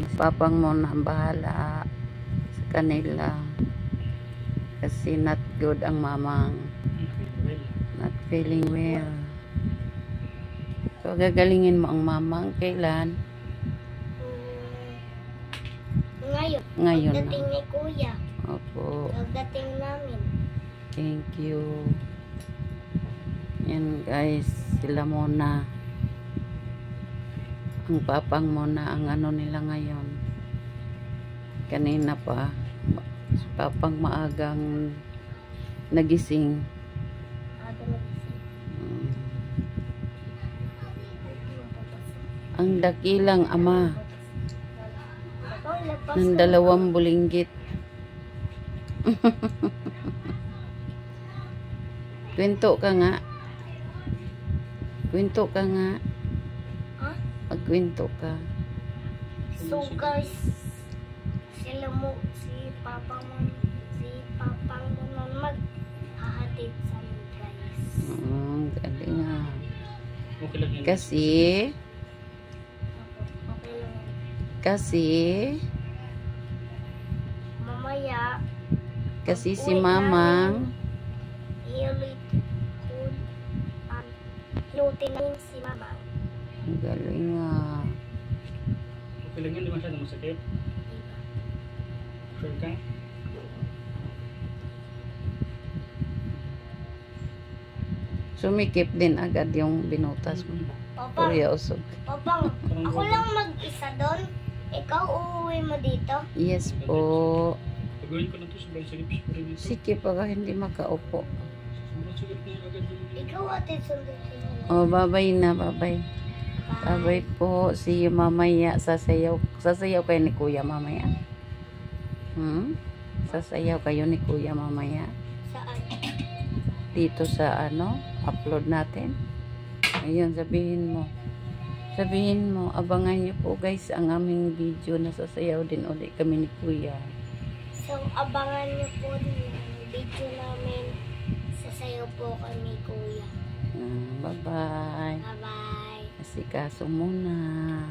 Si Papang mo na ang bahala sa kanila. Kasi not good ang mamang. Not feeling well. So, gagalingin mo ang mamang. Kailan? Ngayon. Ngayon Pagdating na. ni Kuya. Opo. Pagdating namin. Thank you. Yan guys. Sila muna. Ang papang muna ang ano nila ngayon. Kanina pa. Si Papang maagang nagising. Ang dakilang ama ng 2 bulinggit. Kwento ka nga. Kwento ka nga. Ha? Magkwento ka. So guys, si Papang mo nun maghahatid sa amin guys. Galing nga. Okay lang yan. Kasi Okay lang. Mamaya, kasi si Mamang ilutin namin si Mamang. galing nga. Okay lang yan, di masyadong masakit. Sure ka? Sumikip din agad yung binutas mo. Papang, Kuryoso. Papang, ako lang mag-isa doon. Ikaw uuwi mo dito. Yes po. Pagawin ko na to, sobrang sakit pa rin ito. Sige pa hindi makaupo. Sobrang sakit na agad yung... Ikaw atin sundin. Oh, babay na, babay. Babay po. See you mamaya. Sasayaw. Sasayaw kayo ni Kuya mamaya. Sasayaw kayo ni Kuya mamaya. Saan? Dito sa ano, upload natin. Ayun, sabihin mo. Sabihin mo, abangan niyo po guys ang aming video na sasayaw din ulit kami ni Kuya. So, abangan niyo po yung video namin. Sasayaw po kami, Kuya. Bye-bye. Bye-bye. Asikaso muna.